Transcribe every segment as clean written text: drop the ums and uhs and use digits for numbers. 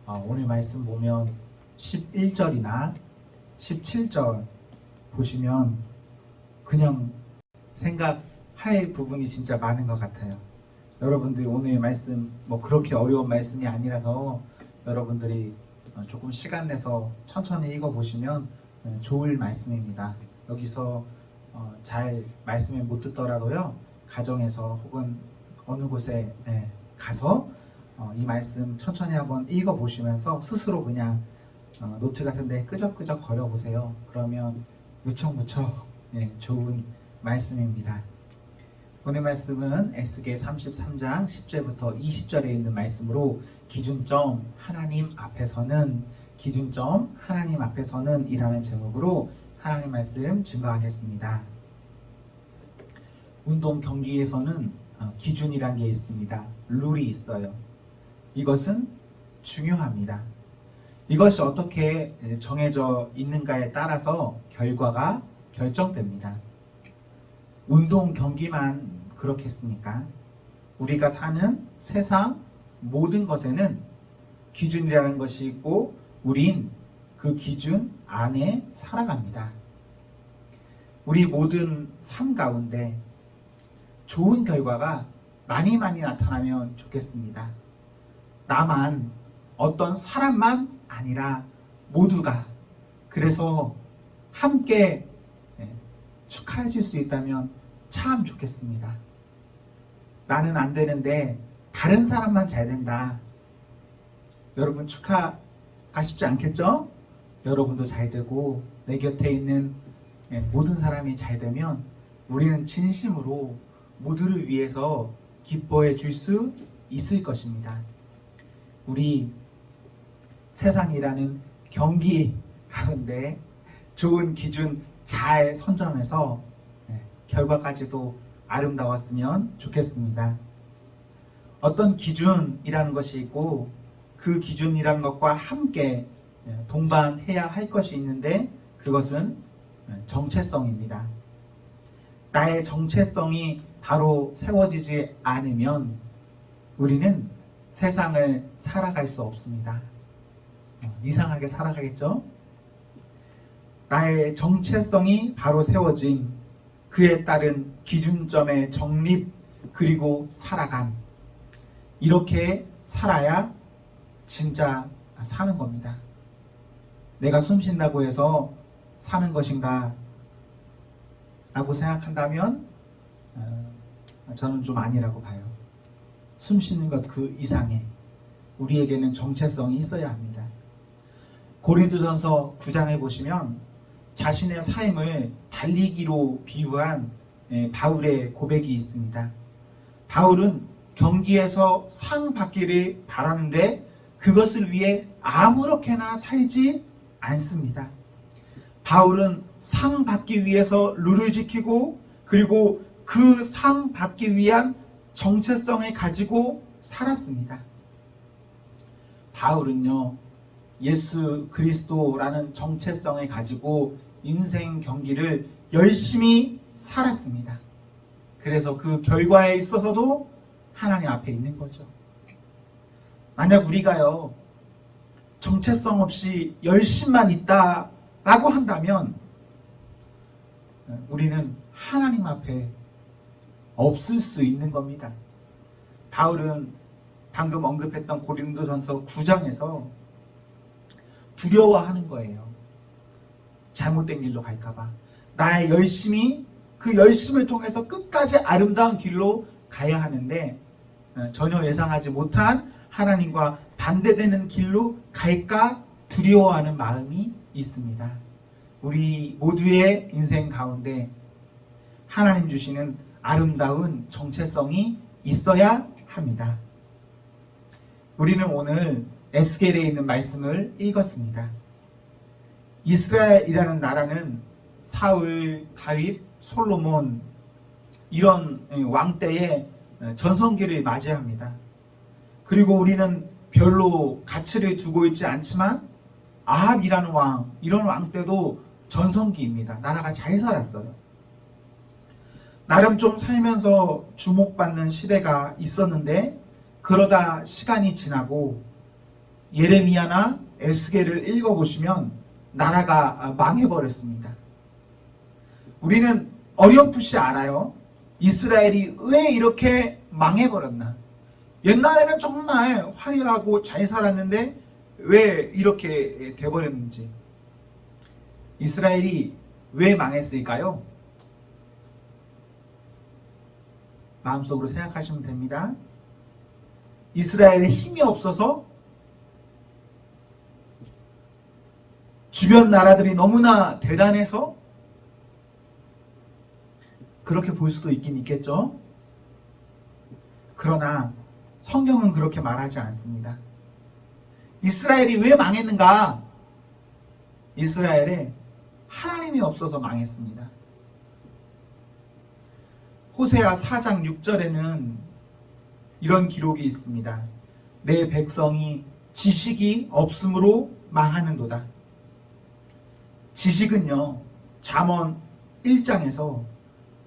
오늘 말씀 보면 11절이나 17절 보시면 그냥 생각할 부분이 진짜 많은 것 같아요. 여러분들이 오늘 말씀 그렇게 어려운 말씀이 아니라서 여러분들이 조금 시간 내서 천천히 읽어보시면 좋을 말씀입니다. 여기서 잘 말씀을 못 듣더라도요, 가정에서 혹은 어느 곳에 가서 이 말씀 천천히 한번 읽어보시면서 스스로 그냥 노트 같은데 끄적끄적 거려보세요. 그러면 무척무척 좋은 말씀입니다. 오늘 말씀은 에스겔 33장 10절부터 20절에 있는 말씀으로 기준점 하나님 앞에서는 이라는 제목으로 하나님 말씀 증거하겠습니다. 운동 경기에서는 기준이란 게 있습니다. 룰이 있어요. 이것은 중요합니다. 이것이 어떻게 정해져 있는가에 따라서 결과가 결정됩니다. 운동 경기만 그렇겠습니까? 우리가 사는 세상 모든 것에는 기준이라는 것이 있고 우린 그 기준 안에 살아갑니다. 우리 모든 삶 가운데 좋은 결과가 많이 나타나면 좋겠습니다. 나만, 어떤 사람만 아니라 모두가, 그래서 함께 축하해 줄 수 있다면 참 좋겠습니다. 나는 안 되는데 다른 사람만 잘 된다. 여러분 축하가 쉽지 않겠죠? 여러분도 잘 되고 내 곁에 있는 모든 사람이 잘 되면 우리는 진심으로 모두를 위해서 기뻐해 줄 수 있을 것입니다. 우리 세상이라는 경기 가운데 좋은 기준 잘 선점해서 결과까지도 아름다웠으면 좋겠습니다. 어떤 기준이라는 것이 있고 그 기준이라는 것과 함께 동반해야 할 것이 있는데 그것은 정체성입니다. 나의 정체성이 바로 세워지지 않으면 우리는 세상을 살아갈 수 없습니다. 이상하게 살아가겠죠? 나의 정체성이 바로 세워진 그에 따른 기준점의 정립 그리고 살아감, 이렇게 살아야 진짜 사는 겁니다. 내가 숨 쉰다고 해서 사는 것인가 라고 생각한다면 저는 좀 아니라고 봐요. 숨 쉬는 것 그 이상에 우리에게는 정체성이 있어야 합니다. 고린도전서 9장에 보시면 자신의 삶을 달리기로 비유한 바울의 고백이 있습니다. 바울은 경기에서 상 받기를 바라는데 그것을 위해 아무렇게나 살지 않습니다. 바울은 상 받기 위해서 룰을 지키고 그리고 그 상 받기 위한 정체성을 가지고 살았습니다. 바울은요, 예수 그리스도라는 정체성을 가지고 인생 경기를 열심히 살았습니다. 그래서 그 결과에 있어서도 하나님 앞에 있는 거죠. 만약 우리가요, 정체성 없이 열심만 있다라고 한다면 우리는 하나님 앞에 없을 수 있는 겁니다. 바울은 방금 언급했던 고린도전서 9장에서 두려워하는 거예요. 잘못된 길로 갈까봐. 나의 열심이, 그 열심을 통해서 끝까지 아름다운 길로 가야 하는데 전혀 예상하지 못한 하나님과 반대되는 길로 갈까 두려워하는 마음이 있습니다. 우리 모두의 인생 가운데 하나님 주시는 아름다운 정체성이 있어야 합니다. 우리는 오늘 에스겔에 있는 말씀을 읽었습니다. 이스라엘이라는 나라는 사울, 다윗, 솔로몬 이런 왕 때의 전성기를 맞이합니다. 그리고 우리는 별로 가치를 두고 있지 않지만 아합이라는 왕, 이런 왕 때도 전성기입니다. 나라가 잘 살았어요. 나름 좀 살면서 주목받는 시대가 있었는데 그러다 시간이 지나고 예레미야나 에스겔을 읽어보시면 나라가 망해버렸습니다. 우리는 어렴풋이 알아요. 이스라엘이 왜 이렇게 망해버렸나? 옛날에는 정말 화려하고 잘 살았는데 왜 이렇게 돼버렸는지. 이스라엘이 왜 망했을까요? 마음속으로 생각하시면 됩니다. 이스라엘에 힘이 없어서, 주변 나라들이 너무나 대단해서, 그렇게 볼 수도 있긴 있겠죠. 그러나 성경은 그렇게 말하지 않습니다. 이스라엘이 왜 망했는가? 이스라엘에 하나님이 없어서 망했습니다. 호세아 4장 6절에는 이런 기록이 있습니다. 내 백성이 지식이 없으므로 망하는도다. 지식은요, 잠언 1장에서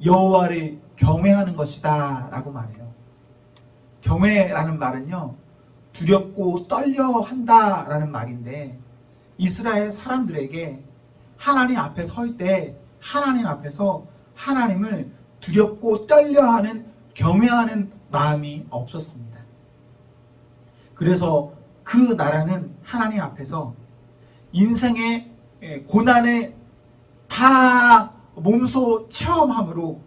여호와를 경외하는 것이다 라고 말해요. 경외라는 말은요, 두렵고 떨려한다 라는 말인데, 이스라엘 사람들에게 하나님 앞에 설 때 하나님 앞에서 하나님을 두렵고 떨려하는, 경외하는 마음이 없었습니다. 그래서 그 나라는 하나님 앞에서 인생의 고난을 다 몸소 체험함으로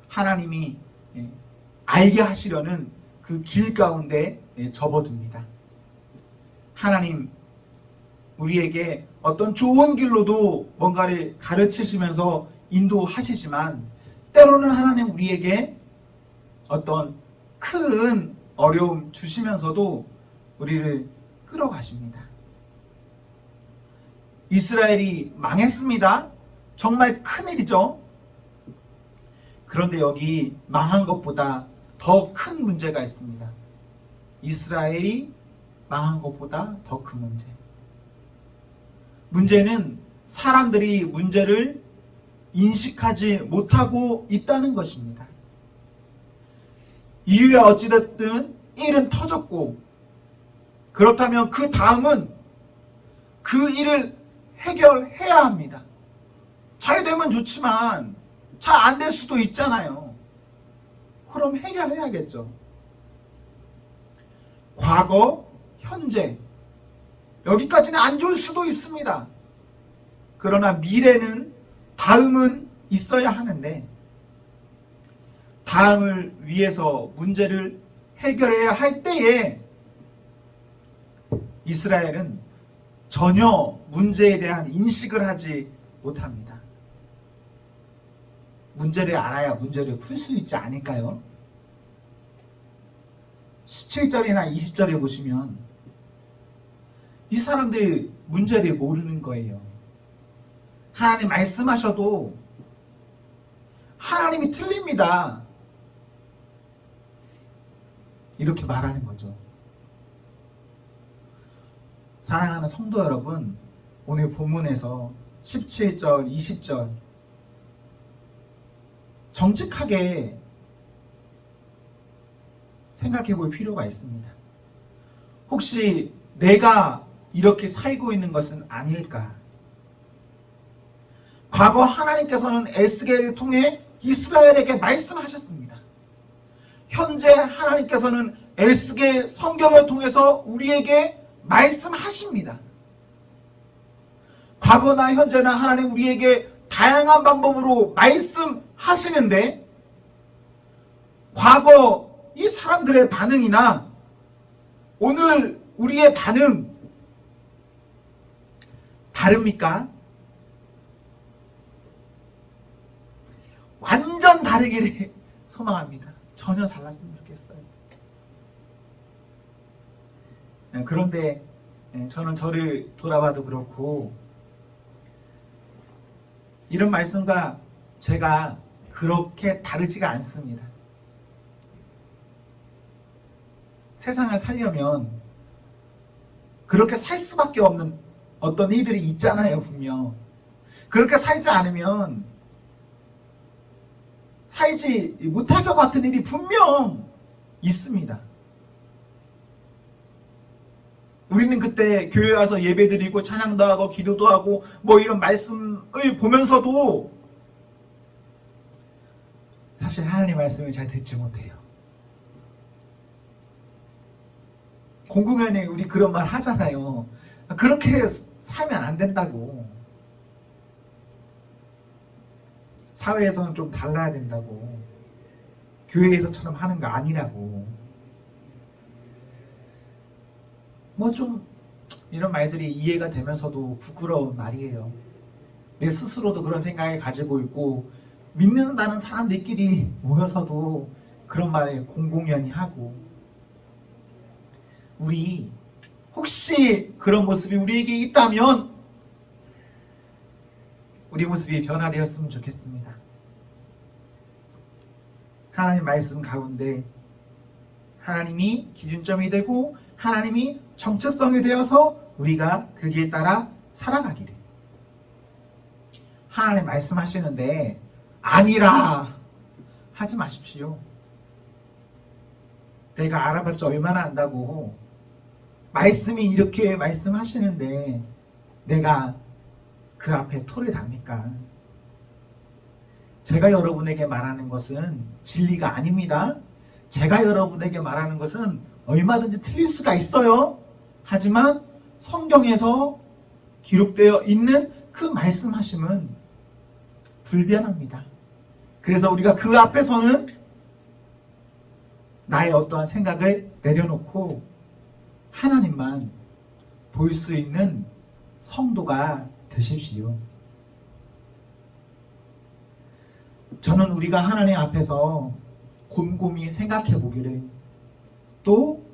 하나님이 알게 하시려는 그 길 가운데 접어듭니다. 하나님, 우리에게 어떤 좋은 길로도 뭔가를 가르치시면서 인도하시지만, 때로는 하나님 우리에게 어떤 큰 어려움 주시면서도 우리를 끌어가십니다. 이스라엘이 망했습니다. 정말 큰일이죠. 그런데 여기 망한 것보다 더 큰 문제가 있습니다. 이스라엘이 망한 것보다 더 큰 문제. 문제는 사람들이 문제를 인식하지 못하고 있다는 것입니다. 이유야 어찌됐든 일은 터졌고, 그렇다면 그 다음은 그 일을 해결해야 합니다. 잘 되면 좋지만 잘 안 될 수도 있잖아요. 그럼 해결해야겠죠. 과거, 현재, 여기까지는 안 좋을 수도 있습니다. 그러나 미래는, 다음은 있어야 하는데, 다음을 위해서 문제를 해결해야 할 때에 이스라엘은 전혀 문제에 대한 인식을 하지 못합니다. 문제를 알아야 문제를 풀 수 있지 않을까요? 17절이나 20절에 보시면 이 사람들 문제를 모르는 거예요. 하나님 말씀하셔도 하나님이 틀립니다. 이렇게 말하는 거죠. 사랑하는 성도 여러분, 오늘 본문에서 17절, 20절 정직하게 생각해 볼 필요가 있습니다. 혹시 내가 이렇게 살고 있는 것은 아닐까? 과거 하나님께서는 에스겔을 통해 이스라엘에게 말씀하셨습니다. 현재 하나님께서는 에스겔 성경을 통해서 우리에게 말씀하십니다. 과거나 현재나 하나님 우리에게 다양한 방법으로 말씀하시는데, 과거 이 사람들의 반응이나 오늘 우리의 반응 다릅니까? 완전 다르기를 소망합니다. 전혀 달랐으면 좋겠어요. 그런데 저는 저를 돌아봐도 그렇고, 이런 말씀과 제가 그렇게 다르지가 않습니다. 세상을 살려면 그렇게 살 수밖에 없는 어떤 이들이 있잖아요, 분명. 그렇게 살지 않으면 살지 못할 것 같은 일이 분명 있습니다. 우리는 그때 교회 와서 예배 드리고 찬양도 하고 기도도 하고 뭐 이런 말씀을 보면서도 사실 하나님 말씀을 잘 듣지 못해요. 공공연히 우리 그런 말 하잖아요. 그렇게 살면 안 된다고. 사회에서는 좀 달라야 된다고. 교회에서처럼 하는 거 아니라고. 뭐 좀 이런 말들이 이해가 되면서도 부끄러운 말이에요. 내 스스로도 그런 생각을 가지고 있고 믿는다는 사람들끼리 모여서도 그런 말을 공공연히 하고, 우리 혹시 그런 모습이 우리에게 있다면 우리 모습이 변화되었으면 좋겠습니다. 하나님 말씀 가운데 하나님이 기준점이 되고 하나님이 정체성이 되어서 우리가 거기에 따라 살아가기를. 하나님 말씀하시는데 아니라 하지 마십시오. 내가 알아봤자 얼마나 안다고. 말씀이 이렇게 말씀하시는데 내가 그 앞에 토를 답니까? 제가 여러분에게 말하는 것은 진리가 아닙니다. 제가 여러분에게 말하는 것은 얼마든지 틀릴 수가 있어요. 하지만 성경에서 기록되어 있는 그 말씀하심은 불변합니다. 그래서 우리가 그 앞에서는 나의 어떠한 생각을 내려놓고 하나님만 볼 수 있는 성도가 되십시오. 저는 우리가 하나님 앞에서 곰곰이 생각해 보기를, 또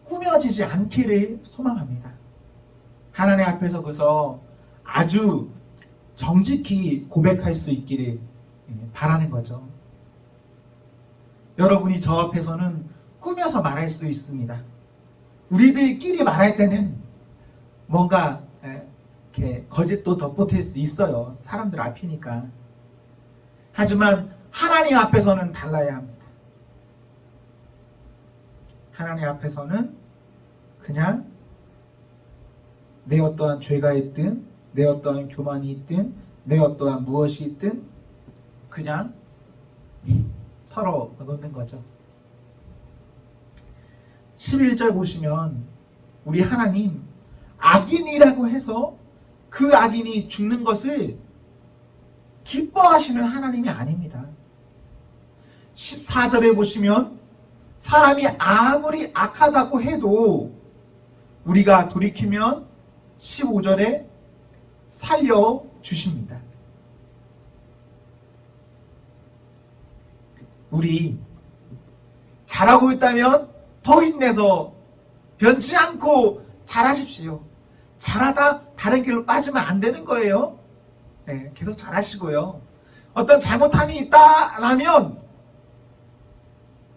꾸며지지 않기를 소망합니다. 하나님 앞에서 그래서 아주 정직히 고백할 수 있기를 바라는 거죠. 여러분이 저 앞에서는 꾸며서 말할 수 있습니다. 우리들끼리 말할 때는 뭔가 이렇게 거짓도 덧보탤 수 있어요. 사람들 앞이니까. 하지만 하나님 앞에서는 달라야 합니다. 하나님 앞에서는 그냥 내 어떠한 죄가 있든 내 어떠한 교만이 있든 내 어떠한 무엇이 있든 그냥 털어놓는 거죠. 11절 보시면 우리 하나님 악인이라고 해서 그 악인이 죽는 것을 기뻐하시는 하나님이 아닙니다. 14절에 보시면 사람이 아무리 악하다고 해도 우리가 돌이키면 15절에 살려주십니다. 우리 잘하고 있다면 더 힘내서 변치 않고 잘하십시오. 잘하다 다른 길로 빠지면 안 되는 거예요. 네, 계속 잘하시고요. 어떤 잘못함이 있다라면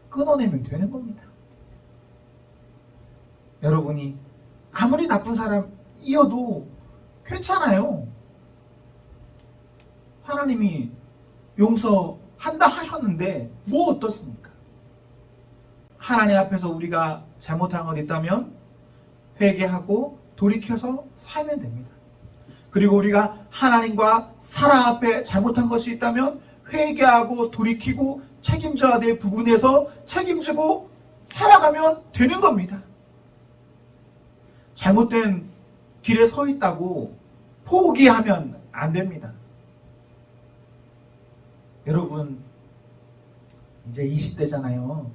끊어내면 되는 겁니다. 여러분이 아무리 나쁜 사람이어도 괜찮아요. 하나님이 용서한다 하셨는데 뭐 어떻습니까? 하나님 앞에서 우리가 잘못한 것 있다면 회개하고 돌이켜서 살면 됩니다. 그리고 우리가 하나님과 사랑 앞에 잘못한 것이 있다면 회개하고 돌이키고 책임져야 될 부분에서 책임지고 살아가면 되는 겁니다. 잘못된 길에 서 있다고 포기하면 안 됩니다. 여러분 이제 20대잖아요.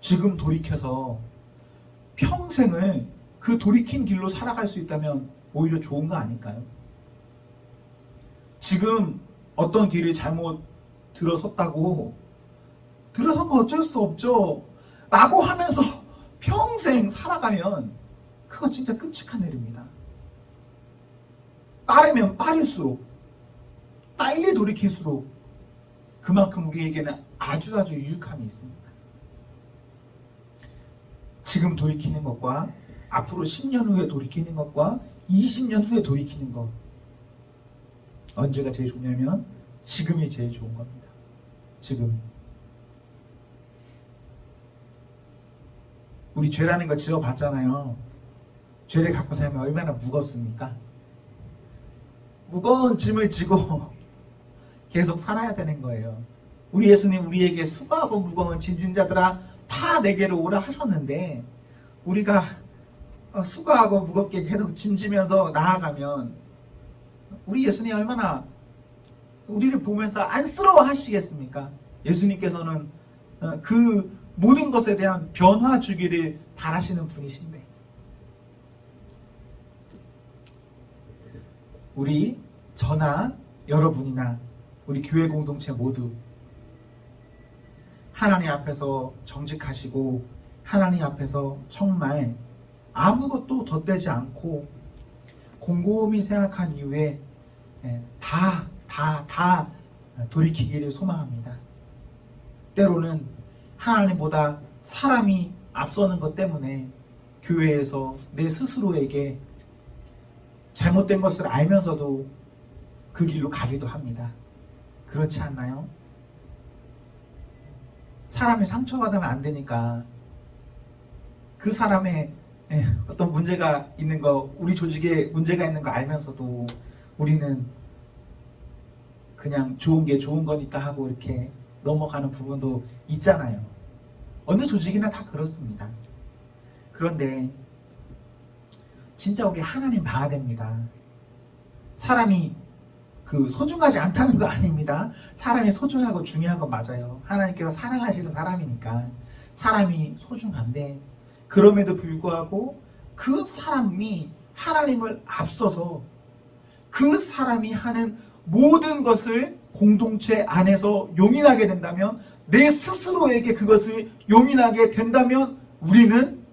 지금 돌이켜서 평생을 그 돌이킨 길로 살아갈 수 있다면 오히려 좋은 거 아닐까요? 지금 어떤 길을 잘못 들어섰다고 들어선 거 어쩔 수 없죠 라고 하면서 평생 살아가면 그거 진짜 끔찍한 일입니다. 빠르면 빠를수록 빨리 돌이킬수록 그만큼 우리에게는 아주 유익함이 있습니다. 지금 돌이키는 것과 앞으로 10년 후에 돌이키는 것과 20년 후에 돌이키는 것, 언제가 제일 좋냐면 지금이 제일 좋은 겁니다. 지금. 우리 죄라는 거 지어봤잖아요. 죄를 갖고 살면 얼마나 무겁습니까? 무거운 짐을 지고 계속 살아야 되는 거예요. 우리 예수님 우리에게 수고하고 무거운 짐진 자들아 다 내게로 오라 하셨는데, 우리가 수고하고 무겁게 계속 짐지면서 나아가면 우리 예수님이 얼마나 우리를 보면서 안쓰러워 하시겠습니까? 예수님께서는 그 모든 것에 대한 변화 주기를 바라시는 분이신데, 우리 저나 여러분이나 우리 교회 공동체 모두 하나님 앞에서 정직하시고 하나님 앞에서 정말 아무것도 덧대지 않고 곰곰이 생각한 이후에 다 돌이키기를 소망합니다. 때로는 하나님보다 사람이 앞서는 것 때문에 교회에서 내 스스로에게 잘못된 것을 알면서도 그 길로 가기도 합니다. 그렇지 않나요? 사람이 상처받으면 안 되니까 그 사람의 어떤 문제가 있는 거, 우리 조직에 문제가 있는 거 알면서도 우리는 그냥 좋은 게 좋은 거니까 하고 이렇게 넘어가는 부분도 있잖아요. 어느 조직이나 다 그렇습니다. 그런데 진짜 우리 하나님 봐야 됩니다. 사람이 소중하지 않다는 거 아닙니다. 사람이 소중하고 중요한 건 맞아요. 하나님께서 사랑하시는 사람이니까 사람이 소중한데, 그럼에도 불구하고 그 사람이 하나님을 앞서서 그 사람이 하는 모든 것을 공동체 안에서 용인하게 된다면, 내 스스로에게 그것을 용인하게 된다면 우리는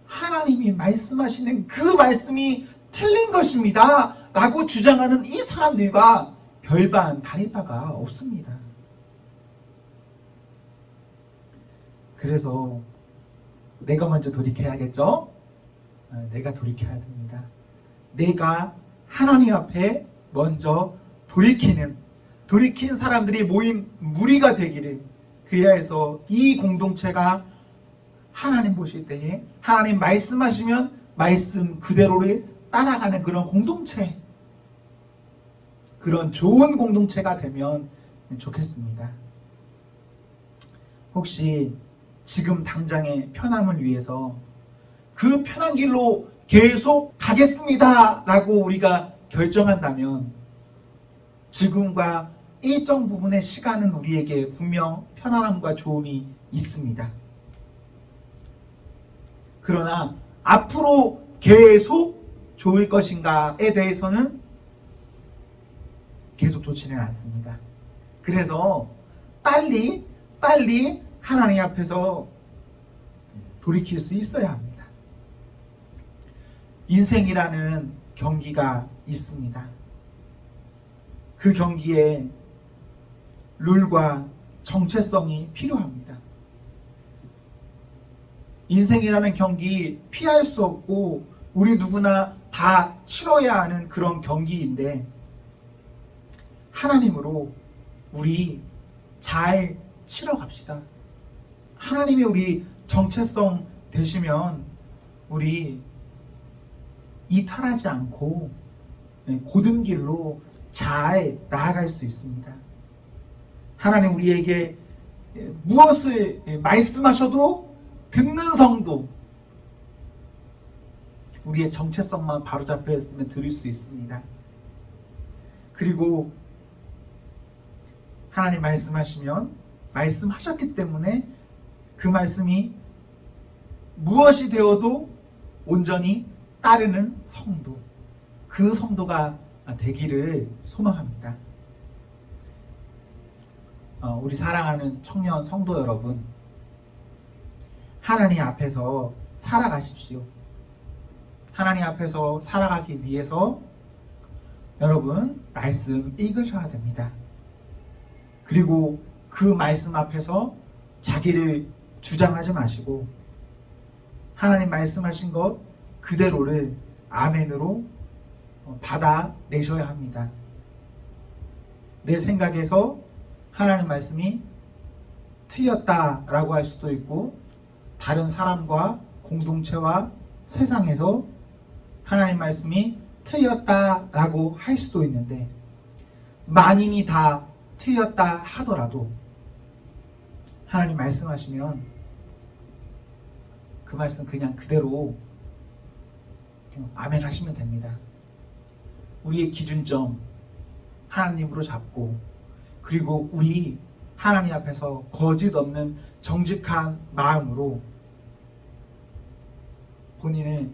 하나님이 말씀하시는 그 말씀이 틀린 것입니다 라고 주장하는 이 사람들과 별반 다를 바가 없습니다. 그래서 내가 먼저 돌이켜야겠죠? 내가 돌이켜야 됩니다. 내가 하나님 앞에 먼저 돌이킨 사람들이 모인 무리가 되기를, 그래야 해서 이 공동체가 하나님 보실 때에 하나님 말씀하시면 말씀 그대로를 따라가는 그런 공동체, 그런 좋은 공동체가 되면 좋겠습니다. 혹시 지금 당장의 편함을 위해서 그 편한 길로 계속 가겠습니다 라고 우리가 결정한다면, 지금과 일정 부분의 시간은 우리에게 분명 편안함과 좋음이 있습니다. 그러나 앞으로 계속 좋을 것인가에 대해서는 계속 좋지는 않습니다. 그래서 빨리 하나님 앞에서 돌이킬 수 있어야 합니다. 인생이라는 경기가 있습니다. 그 경기에 룰과 정체성이 필요합니다. 인생이라는 경기 피할 수 없고 우리 누구나 다 치러야 하는 그런 경기인데, 하나님으로 우리 잘 치러갑시다. 하나님이 우리 정체성 되시면 우리 이탈하지 않고 고든 길로 잘 나아갈 수 있습니다. 하나님 우리에게 무엇을 말씀하셔도 듣는 성도, 우리의 정체성만 바로잡혀 있으면 들을 수 있습니다. 그리고 하나님 말씀하시면 말씀하셨기 때문에 그 말씀이 무엇이 되어도 온전히 따르는 성도, 그 성도가 되기를 소망합니다. 우리 사랑하는 청년 성도 여러분, 하나님 앞에서 살아가십시오. 하나님 앞에서 살아가기 위해서 여러분 말씀 읽으셔야 됩니다. 그리고 그 말씀 앞에서 자기를 주장하지 마시고 하나님 말씀하신 것 그대로를 아멘으로 받아내셔야 합니다. 내 생각에서 하나님 말씀이 틀렸다라고 할 수도 있고, 다른 사람과 공동체와 세상에서 하나님 말씀이 틀렸다라고 할 수도 있는데, 만인이 다 틀렸다 하더라도 하나님 말씀하시면 그 말씀 그냥 그대로 아멘 하시면 됩니다. 우리의 기준점 하나님으로 잡고, 그리고 우리 하나님 앞에서 거짓 없는 정직한 마음으로 본인을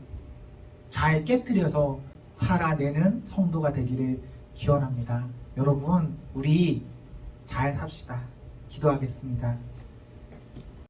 잘 깨뜨려서 살아내는 성도가 되기를 기원합니다. 여러분, 우리 잘 삽시다. 기도하겠습니다.